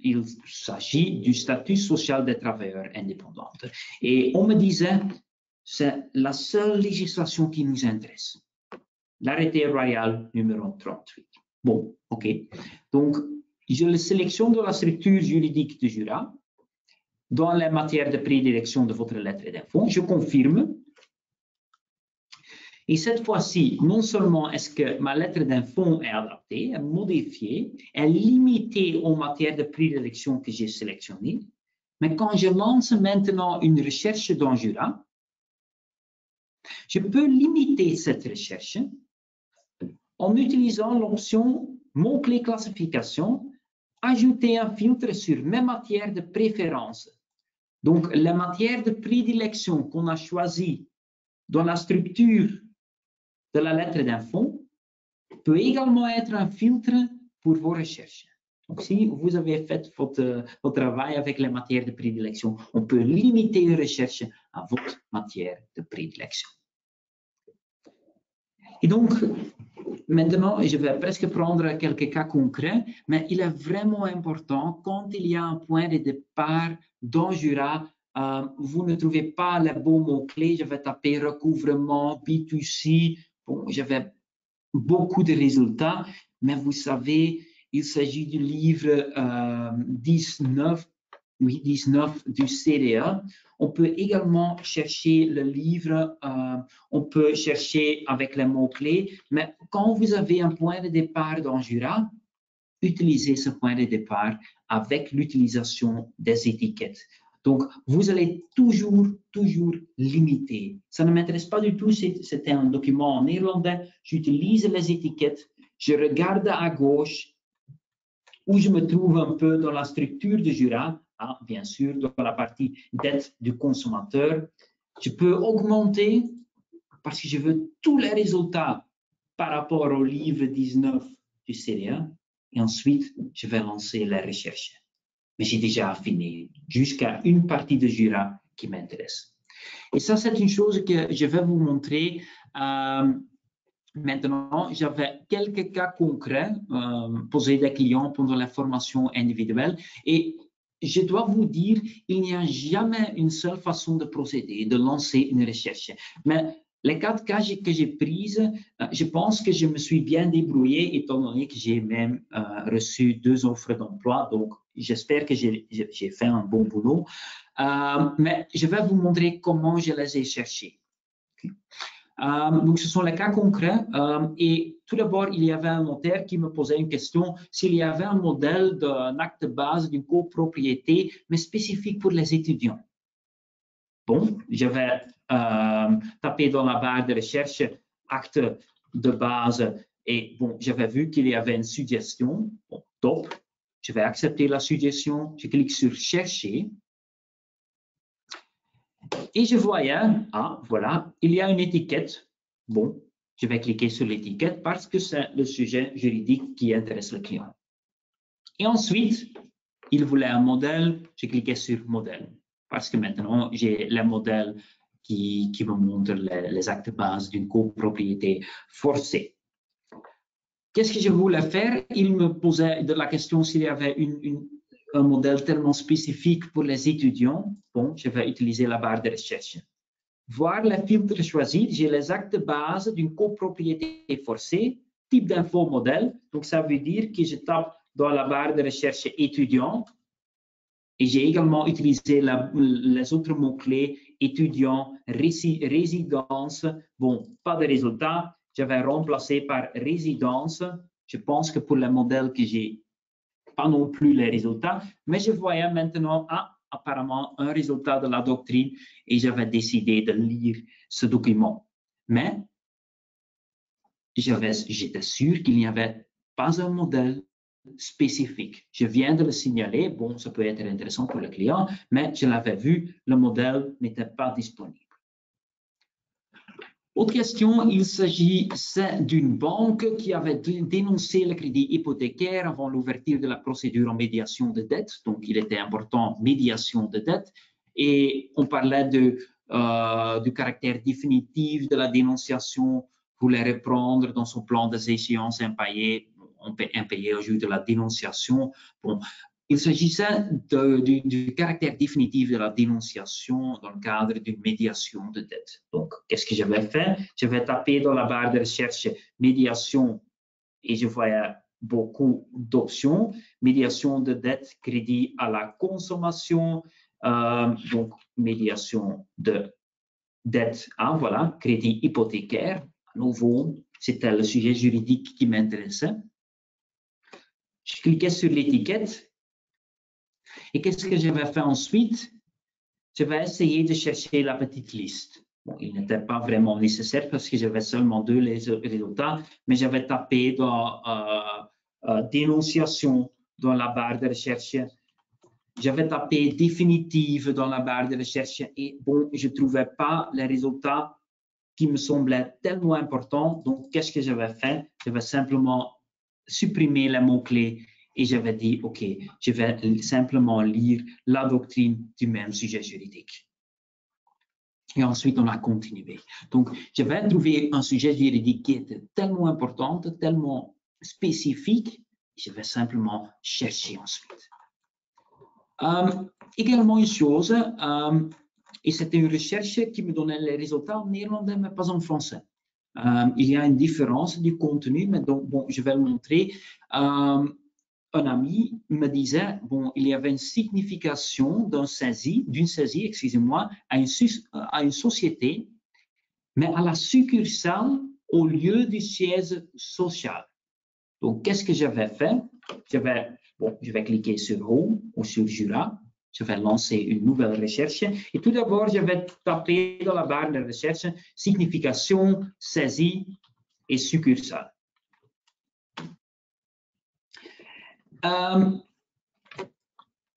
il s'agit du statut social des travailleurs indépendants. Et on me disait, c'est la seule législation qui nous intéresse. L'arrêté royal numéro 38. Bon, OK. Donc, je le sélectionne dans la structure juridique de Jura, dans les matières de prédilection de votre lettre d'info. Je confirme. Et cette fois-ci, non seulement est-ce que ma lettre d'info est adaptée, est modifiée, est limitée aux matières de prédilection que j'ai sélectionnées, mais quand je lance maintenant une recherche dans Jura, je peux limiter cette recherche en utilisant l'option mots-clés classification, ajouter un filtre sur mes matières de préférence. Donc, la matière de prédilection qu'on a choisie dans la structure de la lettre d'info peut également être un filtre pour vos recherches. Donc, si vous avez fait votre travail avec les matières de prédilection, on peut limiter une recherche à votre matière de prédilection. Et donc, maintenant, je vais presque prendre quelques cas concrets, mais il est vraiment important, quand il y a un point de départ dans Jura, vous ne trouvez pas les bons mots-clés, je vais taper recouvrement, B2C, bon, j'avais beaucoup de résultats, mais vous savez, il s'agit du livre 19 du CDA. On peut également chercher le livre, on peut chercher avec les mots-clés, mais quand vous avez un point de départ dans Jura, utilisez ce point de départ avec l'utilisation des étiquettes. Donc, vous allez toujours limiter. Ça ne m'intéresse pas du tout, c'était un document en néerlandais, j'utilise les étiquettes, je regarde à gauche où je me trouve un peu dans la structure de Jura, bien sûr, dans la partie dette du consommateur. Je peux augmenter parce que je veux tous les résultats par rapport au livre 19 du CDA. Et ensuite, je vais lancer la recherche. Mais j'ai déjà affiné jusqu'à une partie de Jura qui m'intéresse. Et ça, c'est une chose que je vais vous montrer. Maintenant, j'avais quelques cas concrets posés des clients pendant la formation individuelle et je dois vous dire, il n'y a jamais une seule façon de procéder, de lancer une recherche. Mais les 4 cas que j'ai pris, je pense que je me suis bien débrouillé étant donné que j'ai même reçu 2 offres d'emploi. Donc, j'espère que j'ai fait un bon boulot. Mais je vais vous montrer comment je les ai cherchés. Okay. Donc, ce sont les cas concrets. Et tout d'abord, il y avait un notaire qui me posait une question s'il y avait un modèle d'un acte de base d'une copropriété, mais spécifique pour les étudiants. Bon, je vais taper dans la barre de recherche acte de base. Et bon, j'avais vu qu'il y avait une suggestion. Bon, top. Je vais accepter la suggestion. Je clique sur chercher. Et je voyais, ah, voilà, il y a une étiquette. Bon, je vais cliquer sur l'étiquette parce que c'est le sujet juridique qui intéresse le client. Et ensuite, il voulait un modèle. Je cliquais sur modèle parce que maintenant, j'ai le modèle qui me montre les actes de base d'une copropriété forcée. Qu'est-ce que je voulais faire? Il me posait de la question s'il y avait un modèle tellement spécifique pour les étudiants. Bon, je vais utiliser la barre de recherche. Voir les filtres choisis, j'ai les actes de base d'une copropriété forcée, type d'info modèle. Donc, ça veut dire que je tape dans la barre de recherche étudiant. Et j'ai également utilisé les autres mots-clés, étudiant, résidence. Bon, pas de résultat. Je vais remplacer par résidence. Je pense que pour le modèle que j'ai pas non plus les résultats, mais je voyais maintenant, apparemment, un résultat de la doctrine et j'avais décidé de lire ce document. Mais j'étais sûr qu'il n'y avait pas un modèle spécifique. Je viens de le signaler, bon, ça peut être intéressant pour le client, mais je l'avais vu, le modèle n'était pas disponible. Autre question, il s'agissait d'une banque qui avait dénoncé le crédit hypothécaire avant l'ouverture de la procédure en médiation de dette. Donc, il était important, médiation de dette. Et on parlait du caractère définitif de la dénonciation, voulait reprendre dans son plan des échéances impayées au jour de la dénonciation. Bon, il s'agissait du caractère définitif de la dénonciation dans le cadre d'une médiation de dette. Donc, qu'est-ce que je vais faire? Je vais taper dans la barre de recherche médiation et je voyais beaucoup d'options. Médiation de dette, crédit à la consommation, donc médiation de dette, voilà, crédit hypothécaire. À nouveau, c'était le sujet juridique qui m'intéressait. Je cliquais sur l'étiquette. Et qu'est-ce que je vais faire ensuite? Je vais essayer de chercher la petite liste. Bon, il n'était pas vraiment nécessaire parce que j'avais seulement 2 résultats, mais je vais taper dans dénonciation dans la barre de recherche. Je vais taper définitive dans la barre de recherche et bon, je ne trouvais pas les résultats qui me semblaient tellement importants. Donc, qu'est-ce que je vais faire? Je vais simplement supprimer les mots-clés. Et j'avais dit, OK, je vais simplement lire la doctrine du même sujet juridique. Et ensuite, on a continué. Donc, je vais trouver un sujet juridique qui était tellement important, tellement spécifique, je vais simplement chercher ensuite. Également une chose, et c'était une recherche qui me donnait les résultats en néerlandais, mais pas en français. Il y a une différence du contenu, mais donc, bon, je vais le montrer. Un ami me disait, bon, il y avait une signification d'une saisie, excusez-moi, à une société, mais à la succursale au lieu du siège social. Donc, qu'est-ce que je vais faire? Je vais cliquer sur Home ou sur Jura. Je vais lancer une nouvelle recherche. Et tout d'abord, je vais taper dans la barre de recherche signification, saisie et succursale.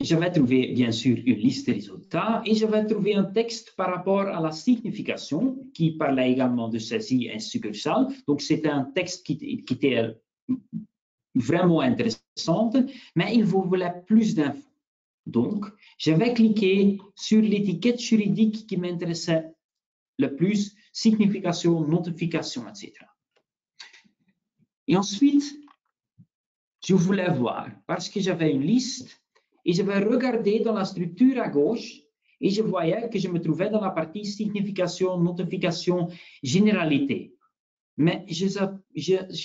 Je vais trouver bien sûr une liste de résultats et je vais trouver un texte par rapport à la signification qui parlait également de saisie et succursale. Donc, c'était un texte qui était vraiment intéressant, mais il vous voulait plus d'infos. Donc, je vais cliquer sur l'étiquette juridique qui m'intéressait le plus, signification, notification, etc. Et ensuite, je voulais voir, parce que j'avais une liste, et je vais regarder dans la structure à gauche, et je voyais que je me trouvais dans la partie signification, notification, généralité. Mais je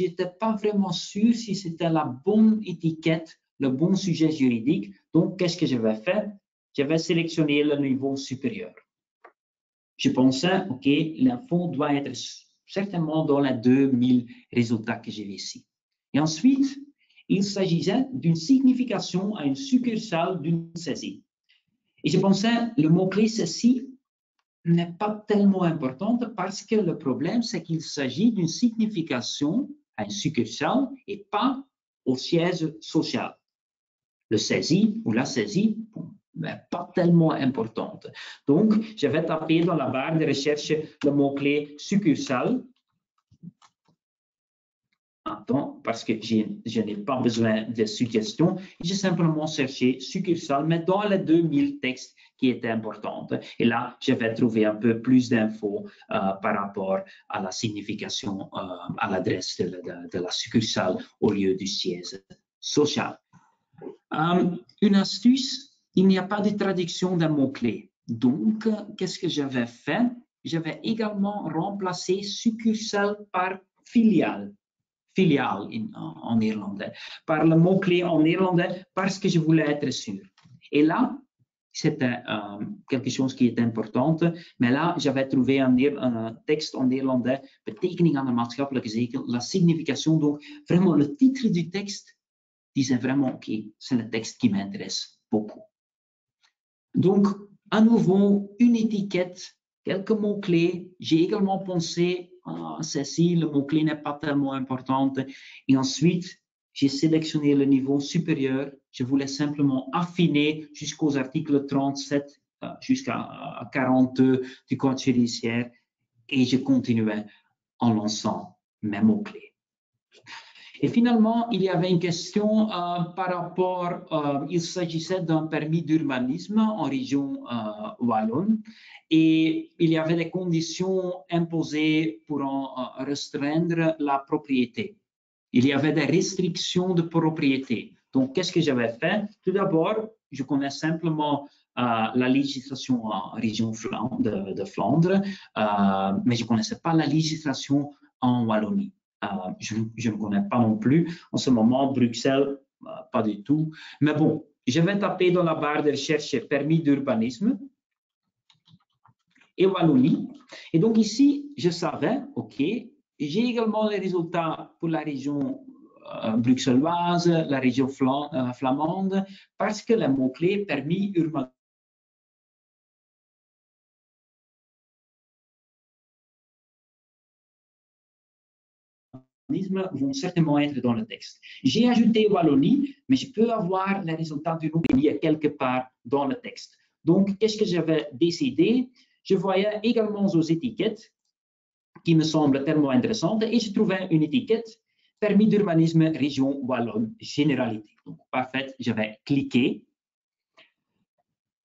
n'étais pas vraiment sûr si c'était la bonne étiquette, le bon sujet juridique. Donc, qu'est-ce que je vais faire? Je vais sélectionner le niveau supérieur. Je pensais, OK, l'info doit être certainement dans les 2000 résultats que j'ai ici. Et ensuite, il s'agissait d'une signification à une succursale d'une saisie. Et je pensais, le mot-clé saisie, n'est pas tellement importante parce que le problème, c'est qu'il s'agit d'une signification à une succursale et pas au siège social. Le saisie ou la saisie n'est pas tellement importante. Donc, je vais taper dans la barre de recherche le mot-clé succursale. Attends, parce que je n'ai pas besoin de suggestions. J'ai simplement cherché succursale, mais dans les 2000 textes qui étaient importants. Et là, je vais trouver un peu plus d'infos par rapport à la signification, à l'adresse de la succursale au lieu du siège social. Une astuce, il n'y a pas de traduction d'un mot-clé. Donc, qu'est-ce que j'avais fait? J'avais également remplacé succursale par filiale. Filiale en néerlandais, par le mot-clé en néerlandais parce que je voulais être sûr. Et là, c'était quelque chose qui est important, mais là, j'avais trouvé un texte en néerlandais, betekening aan de maatschappelijke zeker, la signification, donc vraiment le titre du texte disait vraiment, ok, c'est le texte qui m'intéresse beaucoup. Donc, à nouveau, une étiquette, quelques mots-clés. J'ai également pensé, ceci, le mot-clé n'est pas tellement important. Et ensuite, j'ai sélectionné le niveau supérieur. Je voulais simplement affiner jusqu'aux articles 37, jusqu'à 42 du Code judiciaire. Et je continuais en lançant mes mots-clés. Et finalement, il y avait une question par rapport, il s'agissait d'un permis d'urbanisme en région wallonne et il y avait des conditions imposées pour en restreindre la propriété. Il y avait des restrictions de propriété. Donc, qu'est-ce que j'avais fait? Tout d'abord, je connais simplement la législation en région de Flandre, mais je ne connaissais pas la législation en Wallonie. Je ne connais pas non plus. En ce moment, Bruxelles, pas du tout. Mais bon, je vais taper dans la barre de recherche permis d'urbanisme et Wallonie. Et donc ici, je savais, OK, j'ai également les résultats pour la région bruxelloise, la région flamande, parce que le mot-clé permis urbanisme vont certainement être dans le texte. J'ai ajouté Wallonie, mais je peux avoir les résultats du pays quelque part dans le texte. Donc, qu'est-ce que j'avais décidé? Je voyais également aux étiquettes qui me semblent tellement intéressantes et je trouvais une étiquette permis d'urbanisme région wallonne généralité. Donc, parfait, je vais cliquer.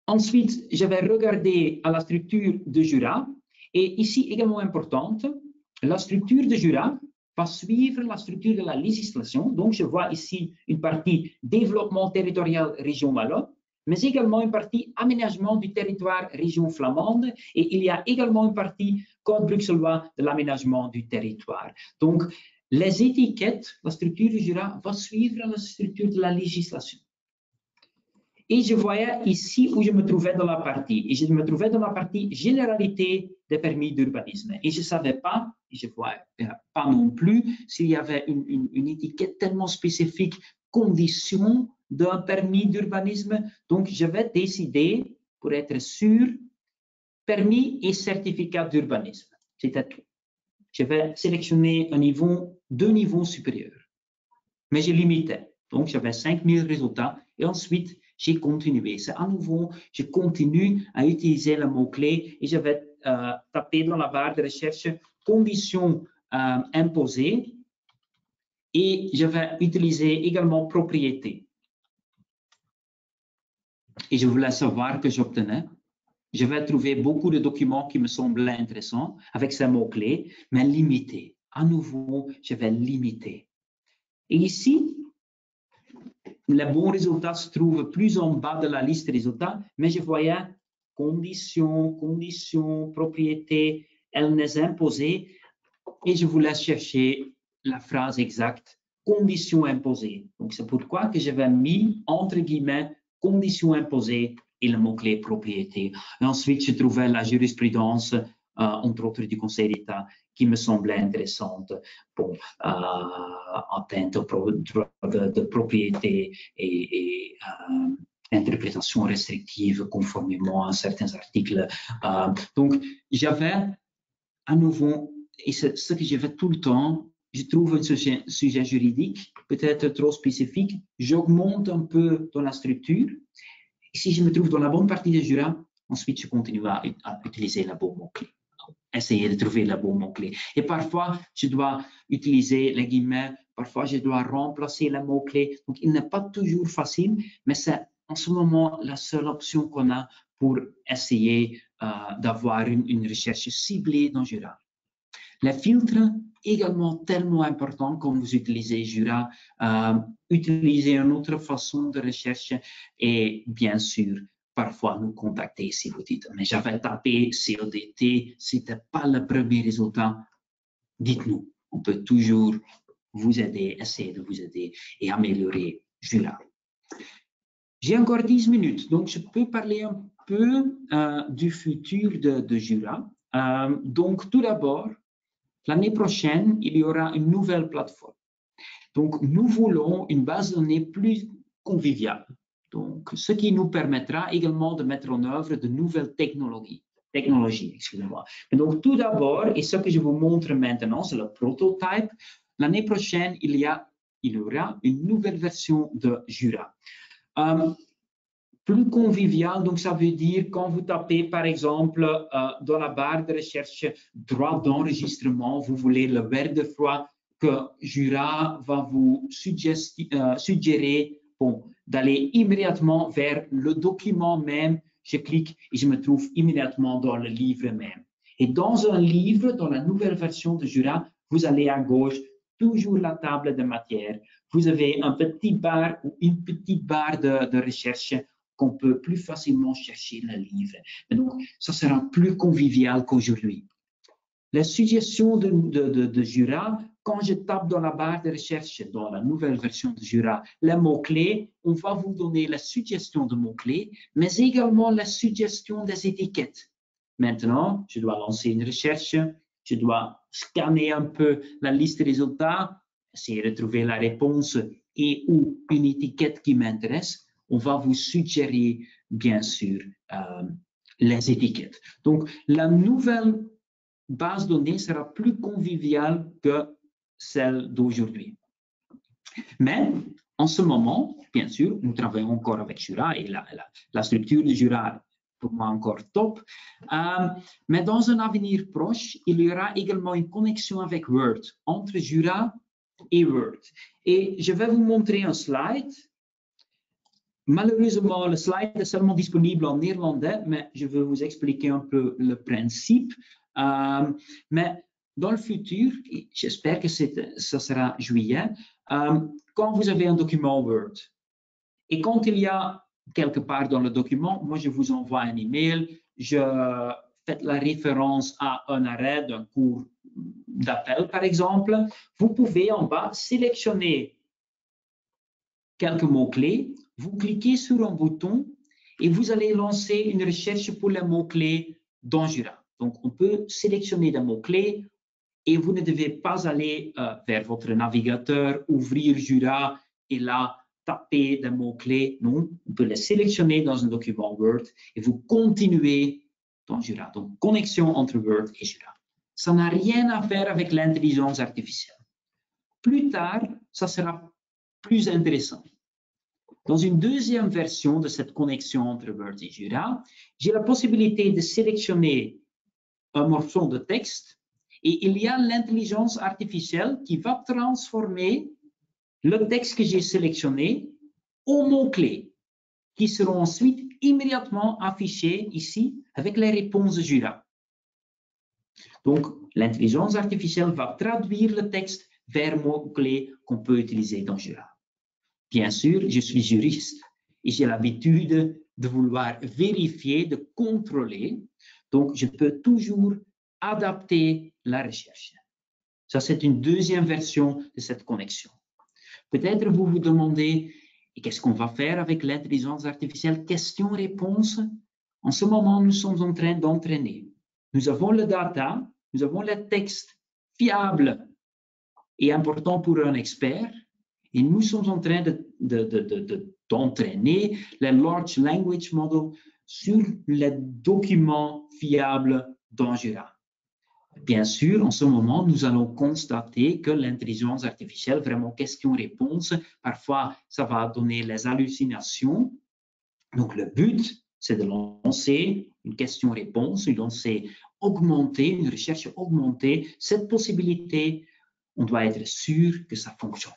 Ensuite, je vais regarder à la structure de Jura et ici également importante, la structure de Jura va suivre la structure de la législation. Donc, je vois ici une partie développement territorial région wallonne, mais également une partie aménagement du territoire région flamande et il y a également une partie code bruxellois de l'aménagement du territoire. Donc, les étiquettes, la structure du Jura va suivre la structure de la législation. Et je voyais ici où je me trouvais dans la partie. Et je me trouvais dans la partie généralité des permis d'urbanisme. Et je ne savais pas, et je ne voyais pas non plus, s'il y avait une étiquette tellement spécifique, condition d'un permis d'urbanisme. Donc, je vais décider, pour être sûr, permis et certificat d'urbanisme. C'était tout. Je vais sélectionner deux niveaux supérieurs. Mais je limitais. Donc, j'avais 5000 résultats. Et ensuite, j'ai continué. C'est à nouveau, je continue à utiliser le mot-clé et je vais taper dans la barre de recherche conditions imposées et je vais utiliser également propriété. Et je voulais savoir que j'obtenais. Je vais trouver beaucoup de documents qui me semblaient intéressants avec ces mots-clés, mais limités. À nouveau, je vais limiter. Et ici, les bons résultats se trouvent plus en bas de la liste des résultats, mais je voyais conditions, propriété, elles n'est imposées, et je voulais chercher la phrase exacte, conditions imposées. Donc, c'est pourquoi que j'avais mis, entre guillemets, conditions imposées et le mot-clé propriété. Et ensuite, je trouvais la jurisprudence, entre autres du Conseil d'État, qui me semblait intéressante. Bon, atteinte au droit de propriété et interprétation restrictive conformément à certains articles. Donc, j'avais à nouveau, et c'est ce que je fais tout le temps, je trouve un sujet juridique peut-être trop spécifique, j'augmente un peu dans la structure. Et si je me trouve dans la bonne partie de Jura, ensuite je continue à utiliser le bon mot-clé. Essayer de trouver le bon mot-clé. Et parfois, je dois utiliser les guillemets, parfois je dois remplacer le mot-clé. Donc, il n'est pas toujours facile, mais c'est en ce moment la seule option qu'on a pour essayer d'avoir une recherche ciblée dans Jura. Les filtres, également tellement important quand vous utilisez Jura, utilisez une autre façon de recherche et bien sûr, parfois nous contacter si vous dites, mais j'avais tapé CODT, c'était pas le premier résultat. Dites-nous, on peut toujours vous aider, essayer de vous aider et améliorer Jura. J'ai encore 10 minutes, donc je peux parler un peu du futur de Jura. Donc tout d'abord, l'année prochaine, il y aura une nouvelle plateforme. Donc, nous voulons une base de données plus conviviale. Donc, ce qui nous permettra également de mettre en œuvre de nouvelles technologies. Excusez-moi. Donc, tout d'abord, et ce que je vous montre maintenant, c'est le prototype. L'année prochaine, il y aura une nouvelle version de Jura. Plus convivial, donc ça veut dire quand vous tapez par exemple dans la barre de recherche droit d'enregistrement, vous voulez le verre de froid, que Jura va vous suggérer d'aller immédiatement vers le document même. Je clique et je me trouve immédiatement dans le livre même. Et dans un livre, dans la nouvelle version de Jura, vous allez à gauche, toujours la table de matière. Vous avez un petit barre ou une petite barre de recherche qu'on peut plus facilement chercher le livre. Donc, ça sera plus convivial qu'aujourd'hui. La suggestion de Jura, quand je tape dans la barre de recherche, dans la nouvelle version de Jura, les mots-clés, on va vous donner la suggestion de mots-clés, mais également la suggestion des étiquettes. Maintenant, je dois lancer une recherche, je dois scanner un peu la liste des résultats, essayer de trouver la réponse et ou une étiquette qui m'intéresse. On va vous suggérer, bien sûr, les étiquettes. Donc, la nouvelle base de données sera plus conviviale que celle d'aujourd'hui. Mais, en ce moment, bien sûr, nous travaillons encore avec Jura et la structure de Jura pour moi encore top. Mais dans un avenir proche, il y aura également une connexion avec Word, entre Jura et Word. Et je vais vous montrer un slide. Malheureusement, le slide est seulement disponible en néerlandais, mais je vais vous expliquer un peu le principe. Mais dans le futur, j'espère que ça sera juillet, quand vous avez un document Word, et quand il y a quelque part dans le document, moi je vous envoie un email, je fais la référence à un arrêt d'un cours d'appel, par exemple, vous pouvez en bas sélectionner quelques mots-clés, vous cliquez sur un bouton et vous allez lancer une recherche pour les mots-clés dans Jura. Donc, on peut sélectionner des mots-clés et vous ne devez pas aller vers votre navigateur, ouvrir Jura et là, taper des mots-clés. Non, on peut les sélectionner dans un document Word et vous continuez dans Jura. Donc, connexion entre Word et Jura. Ça n'a rien à faire avec l'intelligence artificielle. Plus tard, ça sera plus intéressant. Dans une deuxième version de cette connexion entre Word et Jura, j'ai la possibilité de sélectionner un morceau de texte et il y a l'intelligence artificielle qui va transformer le texte que j'ai sélectionné aux mots-clés qui seront ensuite immédiatement affichés ici avec les réponses de Jura. Donc, l'intelligence artificielle va traduire le texte vers mots-clés qu'on peut utiliser dans Jura. Bien sûr, je suis juriste et j'ai l'habitude de vouloir vérifier, de contrôler. Donc, je peux toujours adapter la recherche. Ça, c'est une deuxième version de cette connexion. Peut-être vous vous demandez, qu'est-ce qu'on va faire avec l'intelligence artificielle? Question-réponse. En ce moment, nous sommes en train d'entraîner. Nous avons le data, nous avons le texte fiable et important pour un expert. Et nous sommes en train de d'entraîner les Large Language Models sur les documents fiables dans Jira. Bien sûr, en ce moment, nous allons constater que l'intelligence artificielle, vraiment question-réponse, parfois, ça va donner les hallucinations. Donc, le but, c'est de lancer une question-réponse, augmenter, une recherche augmentée. Cette possibilité, on doit être sûr que ça fonctionne.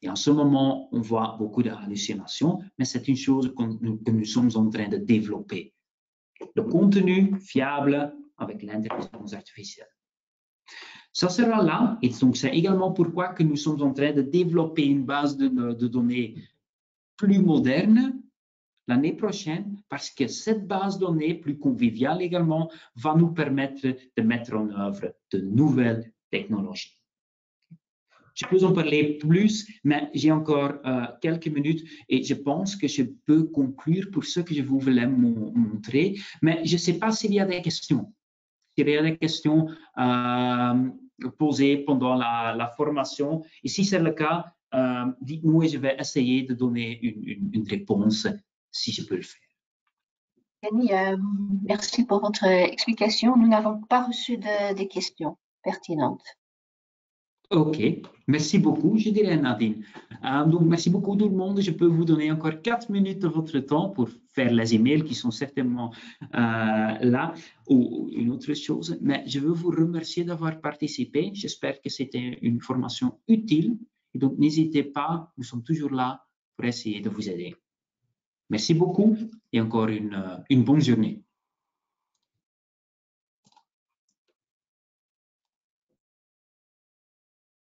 Et en ce moment, on voit beaucoup de hallucinations, mais c'est une chose que nous sommes en train de développer. Le contenu fiable avec l'intelligence artificielle. Ça sera là, et donc c'est également pourquoi que nous sommes en train de développer une base de données plus moderne l'année prochaine, parce que cette base de données plus conviviale également va nous permettre de mettre en œuvre de nouvelles technologies. Je peux en parler plus, mais j'ai encore quelques minutes et je pense que je peux conclure pour ce que je voulais montrer, mais je ne sais pas s'il y a des questions. S'il y a des questions posées pendant la formation, et si c'est le cas, dites-moi et je vais essayer de donner une réponse si je peux le faire. Kenny, merci pour votre explication. Nous n'avons pas reçu de questions pertinentes. OK, merci beaucoup, je dirais Nadine. Donc, merci beaucoup tout le monde. Je peux vous donner encore 4 minutes de votre temps pour faire les emails qui sont certainement là ou une autre chose. Mais je veux vous remercier d'avoir participé. J'espère que c'était une formation utile. Et donc, n'hésitez pas, nous sommes toujours là pour essayer de vous aider. Merci beaucoup et encore une bonne journée.